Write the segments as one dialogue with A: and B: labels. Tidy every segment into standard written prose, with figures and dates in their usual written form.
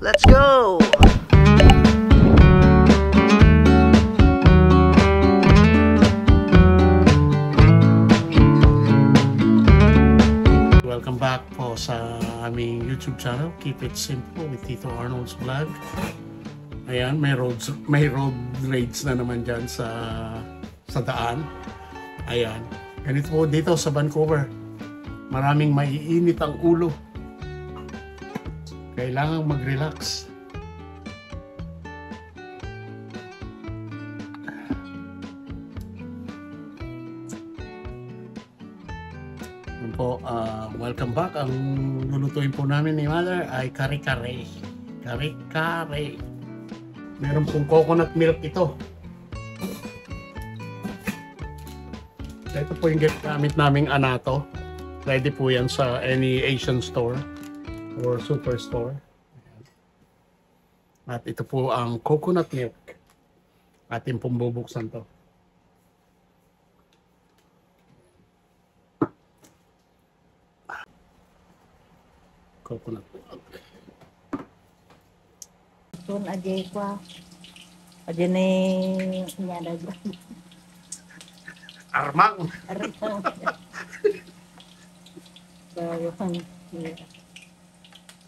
A: Let's go! Welcome back po sa aming YouTube channel, Keep It Simple with Tito Arnold's Vlog. Ayan, may road rage na naman dyan sa daan. Ayan, ganito po dito sa Vancouver. Maraming maiinit ang ulo. Kailangang mag-relax. Po, welcome back. Ang lulutuin po namin ni Mother ay kare-kare. Kare-kare. Meron pong coconut milk ito. Ito po yung gamit naming anato. Ready po yan sa any Asian store or superstore. At ito po ang coconut milk. Atin pong bubuksan to. Coconut milk.
B: Ito aja ko. Aja ni nyada.
A: Armang.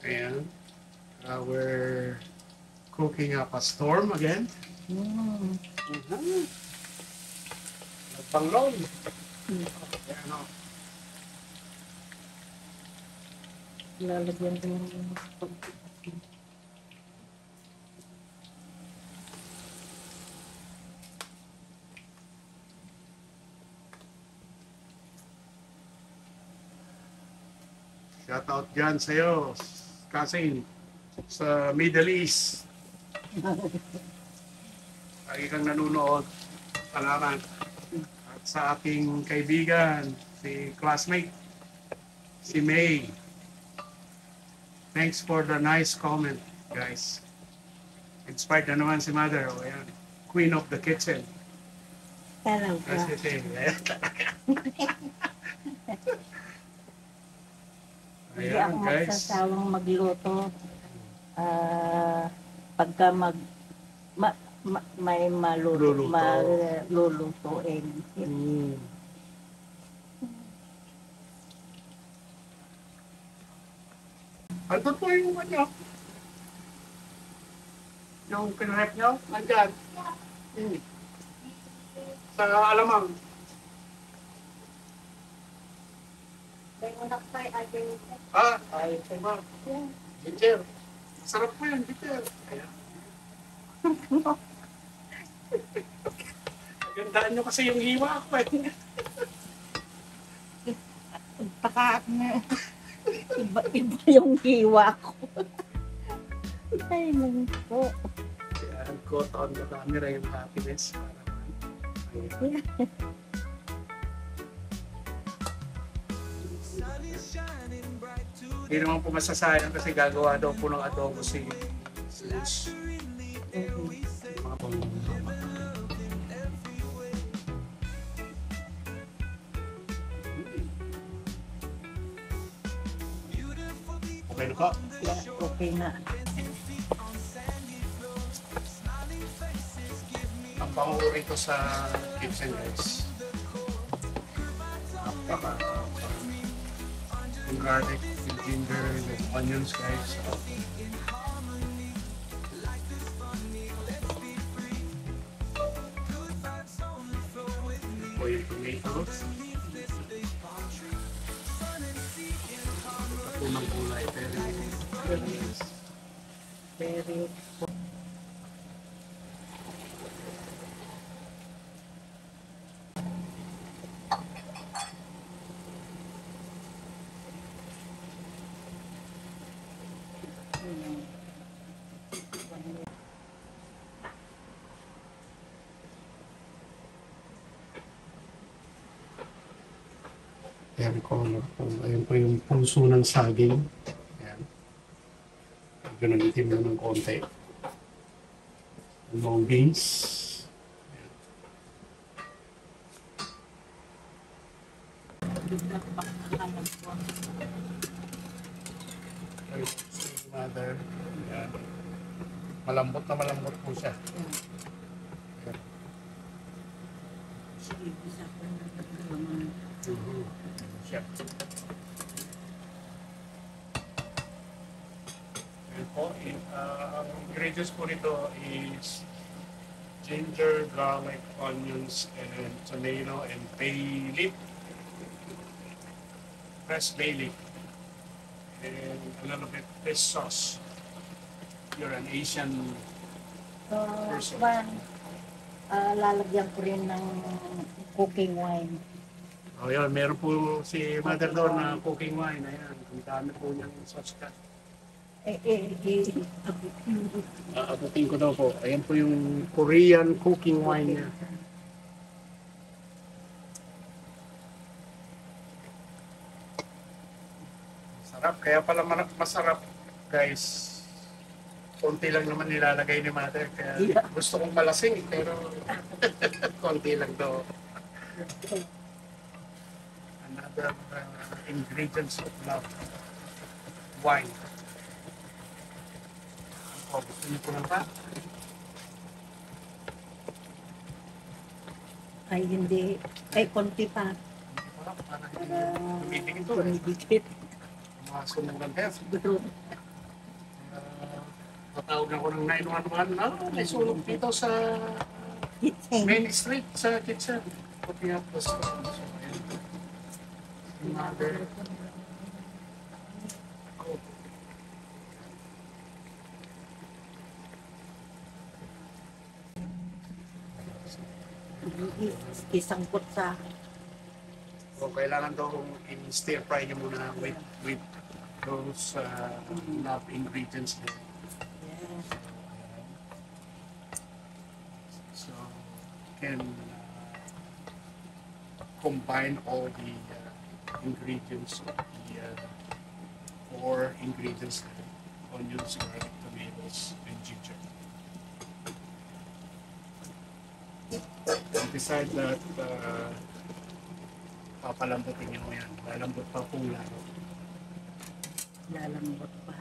A: Ayan. We're cooking up a storm again. Panglong. Ayan o.
B: Lalagyan ko yung
A: Shout out dyan sa'yo, kasing sa Middle East. Lagi kang nanonood. Salamat. At sa aking kaibigan, si classmate, si May. Thanks for the nice comment, guys. Inspired na naman si Mother. O yan, Queen of the Kitchen.
B: talaga.
A: Kasi
B: Hindi
A: ayan,
B: ako
A: guys.
B: magsasawang magluto. Pagka may malulutuin.
A: Mm. Andun po yung ano? Yung pinrep nyo? Nandyan. Sa alamang. Ay, diba? Ginger. Sarap po yan, ginger. Ayan. Gandaan nyo kasi yung hiwa ko eh.
B: Baka iba yung hiwa ko. Ay, lang po.
A: Ayan, caught on the camera yung happiness. Ayan. Hindi naman po masasayang kasi gagawa daw po ng adobo si Luz. Mga pang okay na ka?
B: Yeah, okay na.
A: Ang panguri ko sa kitchen, guys. Yung garlic, yung ginger, yung onions, guys. O yung tomatoes. Unang gulay,
B: Very
A: ayan ko, ayun po yung puso ng saging. Ayan. Ganunitin mo ng konti. Long beans. Mother. Yan. Malambot na malambot po siya.
B: Sige, isa ko na
A: Siya. Yan po, ang ingredients po nito is ginger, garlic, onions, and tomato, and bay leaf. Fresh bay leaf. And a little bit fish sauce. You're an Asian person.
B: Lalagyan ko rin ng cooking wine.
A: Oh, yun. Meron po si Mother doon na cooking wine. Ayan. Ang dami po niyang sauce ka. Abutin ko daw po. Ayan po yung Korean cooking wine niya. Sarap. Kaya pala masarap, guys. Konti lang naman nilalagay ni Mother. Kaya gusto kong malasing, pero konti lang daw. Another ingredients of love. Wine. Oh, gusto niyo po lang pa?
B: Ay, hindi. Ay, konti pa.
A: Para
B: Tumidikit.
A: tumidikit. Mga sumugan tayo.
B: Siguro.
A: Matawag ako ng 911. May sulog dito sa main street, sa kitchen. Putting up the stone. So, ayan. Mother. Oh.
B: Isangkot sa
A: So, kailangan daw i-stir fry nyo muna with those love ingredients there. So, can combine all the ingredients of the four ingredients: onions, garlic, tomatoes, and ginger. And beside that, papalambutin nyo yan. Lalambot pa po lalo.
B: lalambot pa.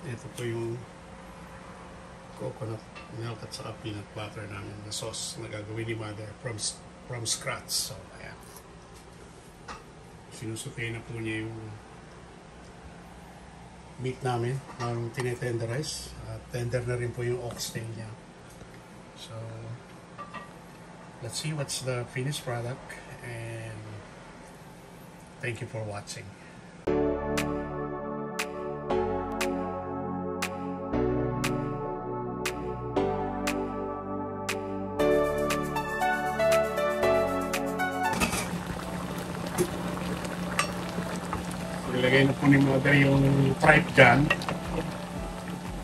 A: Ito po yung coconut milk at saka peanut butter namin na sauce na gagawin ni Mother from scratch. So, ayan. Sinusukay na po niya yung meat namin. Tinetenderize. Tender na rin po yung oxtail niya. So, let's see what's the finished product. And thank you for watching. Ilagay na po ni Mother yung fried gun.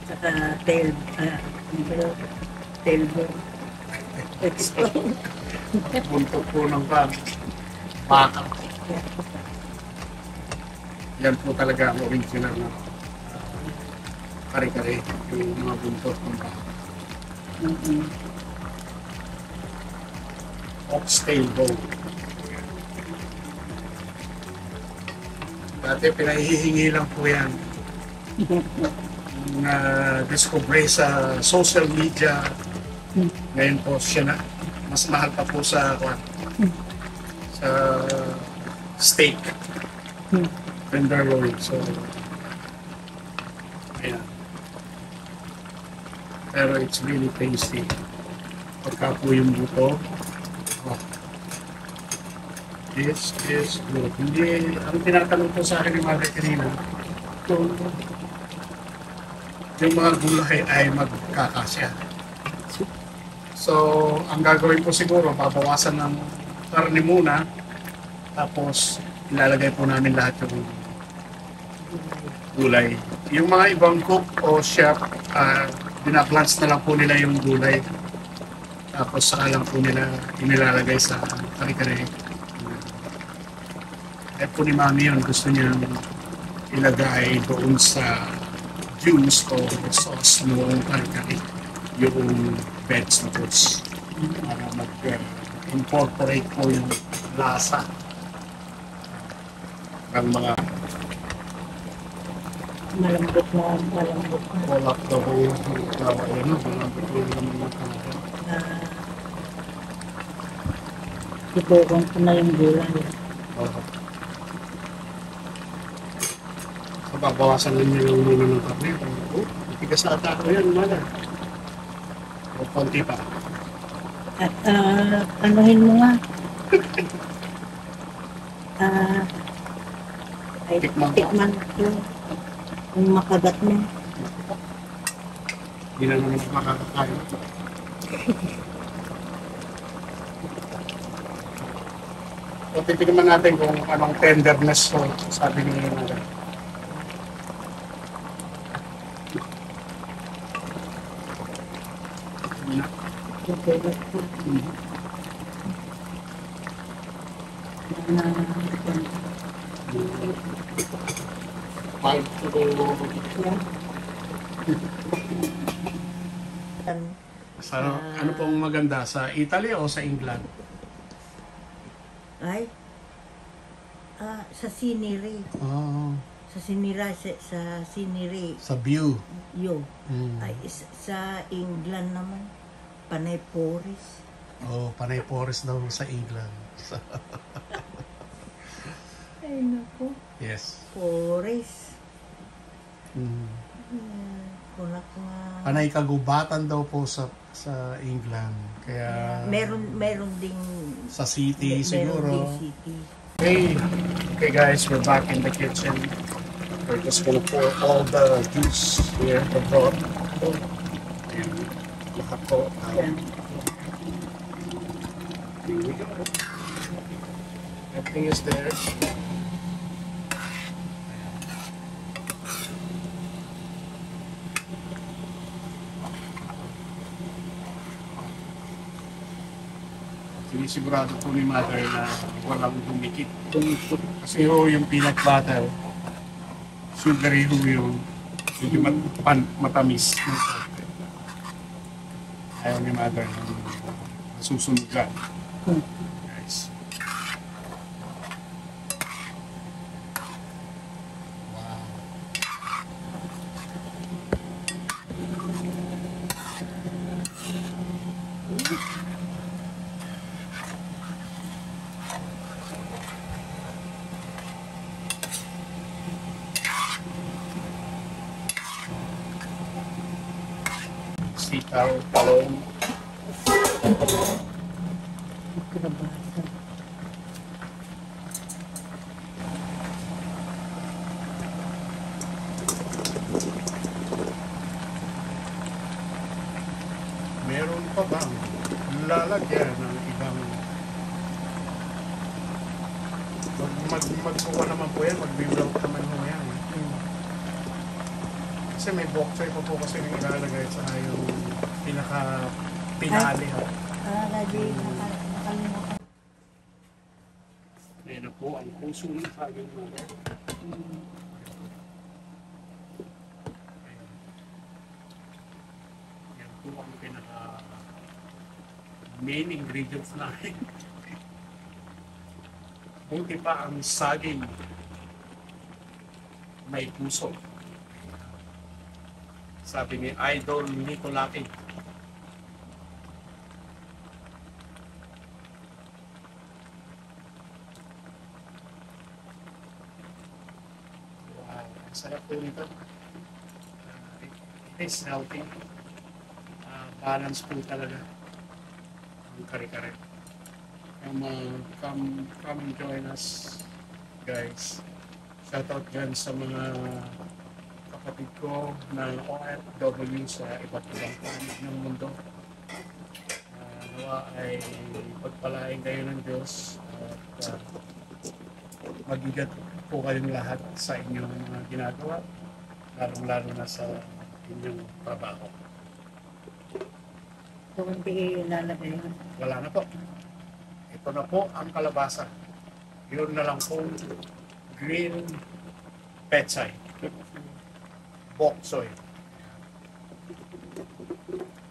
B: Saka tailbone.
A: Buntot po ng baka. Yan po talaga ang original na kare-kare, yung mga buntot ng baka. Oxtail bone. Dati pinahihingi lang po yan. Na-discover sa social media. Ngayon po siya na mas mahal pa po sa steak. Tenderloin. So, ayan. Pero it's really tasty. Pagka po yung buto. Oh. This is good. Hindi, ang tinatanong po sa akin ni Mother kanina, kung yung mga gulay ay magkakasya. So, ang gagawin po siguro, babawasan ng karne muna, tapos ilalagay po namin lahat yung gulay. Yung mga ibang cook o chef, binaplants na lang po nila yung gulay. Tapos saka lang po nila inilalagay sa kare-kare. Kaya po ni Mami yun, gusto niya ilagay doon sa juice o sauce ng kari-kari yung vegetables para mag-incorporate po yung lasa ng mga
B: Malambot na, malambot na.
A: kolak na po yung malambot po yung naman ng kalaban.
B: Ibukong ko na yung gulay.
A: So, babawasan lang niya lang muna ng karne. Tigas na ata ko yan, mala. O, konti pa.
B: At anuhin mo nga. Ay,
A: Tikman ko.
B: tikman ko. Yung makagat mo.
A: Hindi na naman makakakain. So, titignan natin kung anong tenderness ko, sabi niya yung mga.
B: Okay,
A: Five to ano pong maganda? Sa Italy o sa England?
B: Ay, sa scenery.
A: Oh,
B: Sa sinira, sa scenery.
A: sa view.
B: Yo.
A: Mm.
B: Ay, sa England naman. Panay Poris.
A: Oh, panay forest daw sa England.
B: Ay, naku.
A: Yes.
B: Poris.
A: Mm.
B: Kunak nga.
A: Panay kagubatan daw po sa England. Kaya
B: Meron ding
A: sa city
B: meron
A: siguro.
B: ding city.
A: Okay guys, we're back in the kitchen. We're just gonna pour all the juice here, the broth. And lahat po.
B: Yan.
A: Here we go. Everything is there. Sinisigurado po ni Mother na walang dumikit. Kasi yung peanut butter, sugary yung medyo matamis. Ayaw ni Mother na masusunugan. Guys. Wow. Sitaw, talong.
B: Kalabasa.
A: Meron pa bang lalagyan ng ibang magkuha naman po yan, mag-build naman po yan. Kasi may bok choy pa po kasi yung ilalagay sa yung pinaka-pinali ha.
B: Lagi nakalimutan.
A: Ayan na po ang puso ng saging mga. Yan po ang pinaka-main ingredients natin. Buti pa ang saging may puso. Sabi ni Idol Nicolati. Wow, ang sarap po nito. It is healthy. Balance po talaga ang kare-kare. Come and join us, guys. Shoutout dyan sa mga kapatid ko na OFW sa iba't ibang panig ng mundo. Nawa ay pagpalain kayo ng Diyos at mag-igat po kayong lahat sa inyong mga ginagawa, lalong-lalo na sa inyong trabaho.
B: So, hindi ilalagay yun.
A: Wala na po. Ito na po ang kalabasa. Yun na lang po green Petsay. Bok choy.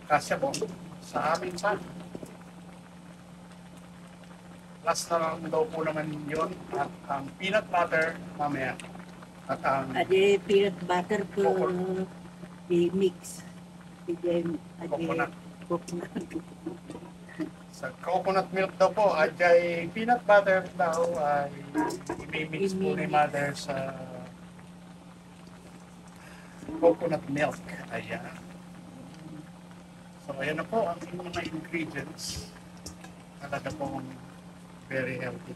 A: Kasya po sa amin pa. Last na lang daw po naman yun. At ang peanut butter mamaya. At ang
B: Ade peanut butter ko i-mix.
A: Coconut.
B: Coconut.
A: sa coconut milk daw po at ay peanut butter daw ay i-mix po ni mother sa coconut milk. Ayan. So ayan na po ang mga ingredients. Talaga pong very healthy.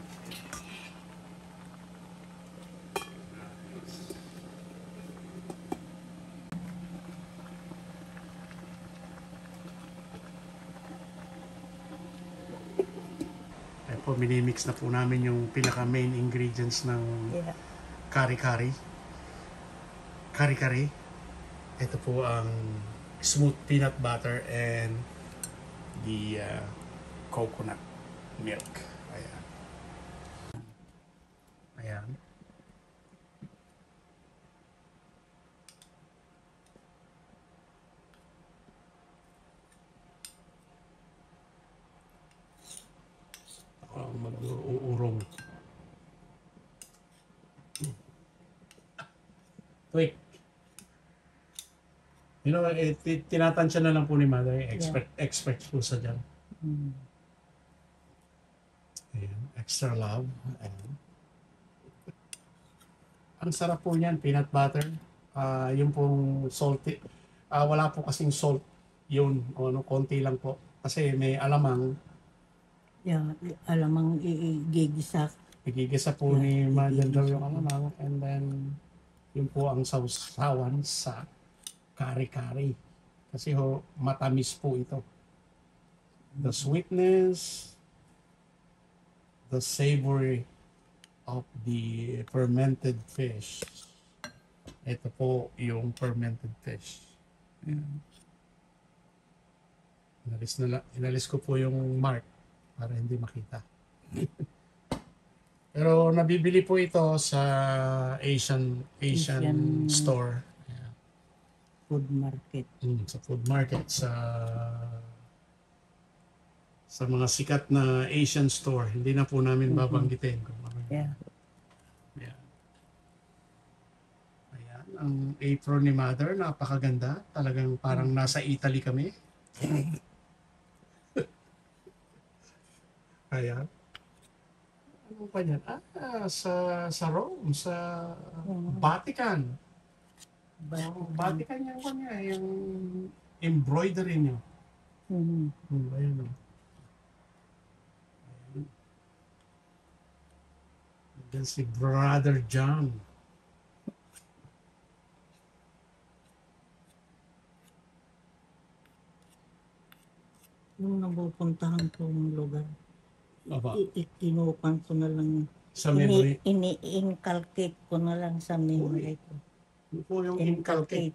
A: Ayan po, minimix na po namin yung pinaka main ingredients ng
B: Yeah.
A: kari-kari. Kari-kari. Ito po ang smooth peanut butter and the coconut milk. Ayan. Ayan. Mag-uurong. Wait. You know, tinatansya na lang po ni Mother. Expert po sa dyan.
B: Mm.
A: Ayan. Extra love. Ayan. Ang sarap po niyan, peanut butter. Yung pong salty. Wala po kasing salt. Yun, o, no, konti lang po. Kasi may alamang.
B: Yeah, alamang igigisa.
A: Igigisa po ni Mother daw yung alamang. And then, yun po ang sausawan sa kari-kari. Kasi ho, matamis po ito. The sweetness, the savory of the fermented fish. Ito po yung fermented fish. Ayan. Inalis ko po yung mark para hindi makita. Pero nabibili po ito sa Asian store. Ayan.
B: Food market.
A: Sa food market, sa mga sikat na Asian store. Hindi na po namin babanggitin.
B: Yeah.
A: Ayan. Ayan. Ang apron ni Mother, napakaganda. Talagang parang nasa Italy kami. Ayan. Ano pa yan? Sa Rome, sa Vatican. Vatican yan po niya, yung embroidery niyo.
B: Mm.
A: Ayan o. Ayan si Brother John.
B: Nung napupuntahan kong lugar,
A: Aba,
B: ikinupan ko na lang,
A: sa memory.
B: ini-inculcate ko na lang sa memory ko.
A: Ano po yung inculcate?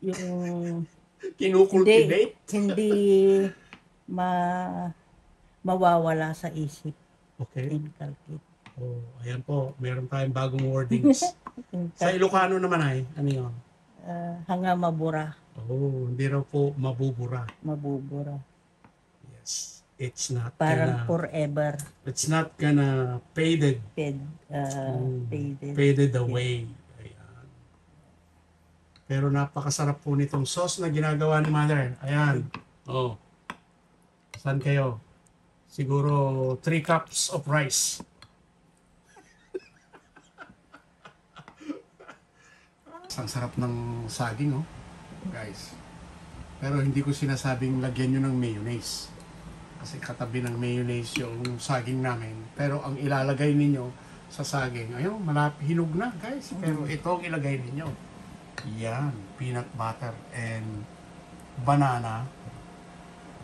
B: Yung
A: Kinukultivate?
B: hindi mawawala sa isip.
A: Okay.
B: Inculcate.
A: Oh, ayan po. Meron tayong bagong wordings. Sa Ilocano naman ay, ano yun?
B: Hanga mabura.
A: Oh, hindi raw po mabubura.
B: Mabubura.
A: Yes. It's not
B: Parang
A: gonna,
B: forever.
A: it's not gonna faded
B: Faded.
A: away. Ayan. Pero napakasarap po nitong sauce na ginagawa ni Mother. Ayan. Oh. Saan kayo? Siguro 3 cups of rice. Ang sarap ng saging, oh. Guys. Pero hindi ko sinasabing lagyan nyo ng mayonnaise. Kasi katabi ng mayonnaise yung saging namin. Pero ang ilalagay ninyo sa saging, ayun, hinog na, guys. Pero ito ang ilagay ninyo. Yan, peanut butter and banana.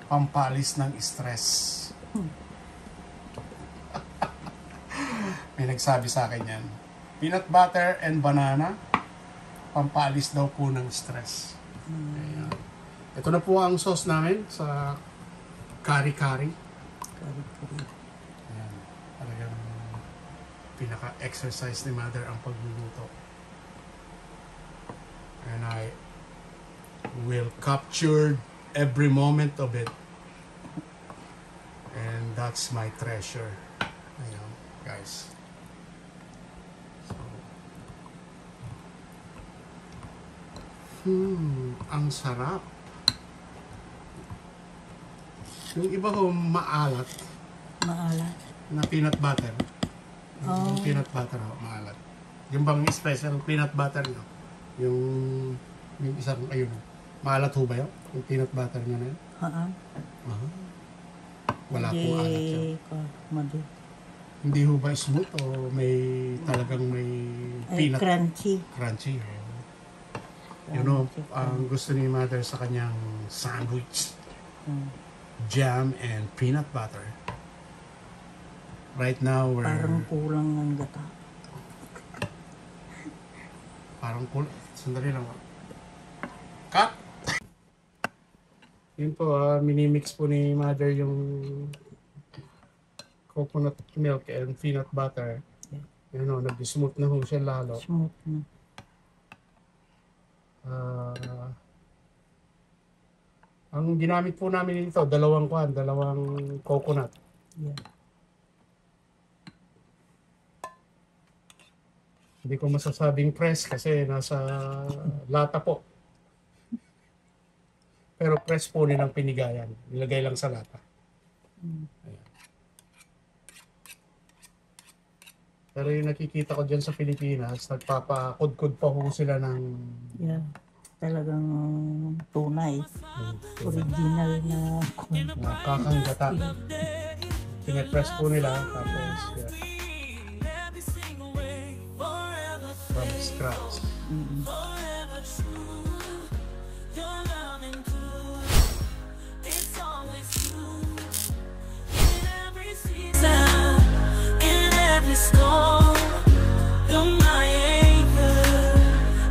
A: Pampalis ng stress. May nagsabi sa akin yan. Peanut butter and banana, pampalis daw po ng stress. Ayan. Ito na po ang sauce namin sa kari-kari. Ayan. Talagang pinaka-exercise ni Mother ang pagluluto. And I will capture every moment of it. And that's my treasure. Ayan, guys. So, ang sarap. Yung iba ho, maalat
B: Maalat.
A: na peanut butter. Yung peanut butter ho, maalat. Yung bang special peanut butter nyo? Yung isang, ayun, maalat ho ba yun? Yung peanut butter nyo na yun?
B: Haan.
A: Wala po alat siya.
B: Madi.
A: Hindi ho ba smooth o may talagang may
B: Ay,
A: peanut
B: crunchy.
A: crunchy? You know, ang gusto ni Mother sa kanyang sandwich, jam and peanut butter. Right now, we're...
B: Parang kulang ng gata.
A: Parang kulang. Sandali lang. Cut! Yun po, minimix po ni Mother yung coconut milk and peanut butter. You know, nag-smooth na ho siya lalo.
B: Smooth na.
A: Ang ginamit po namin dito, dalawang coconut.
B: Yeah.
A: Hindi ko masasabing press kasi nasa lata po. Pero press po nilang pinigayan. Nilagay lang sa lata. Ayan. Pero yung nakikita ko dyan sa Pilipinas, nagpapakudkud pa ho sila ng...
B: Yeah. Talagang tunay. Original na
A: Kakanggata. Pinipress po nila. Tapos, yeah. From scratch.
C: Storm, you're my anchor,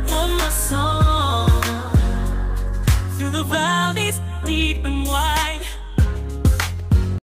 C: you're my song. Through the valleys deep and wide.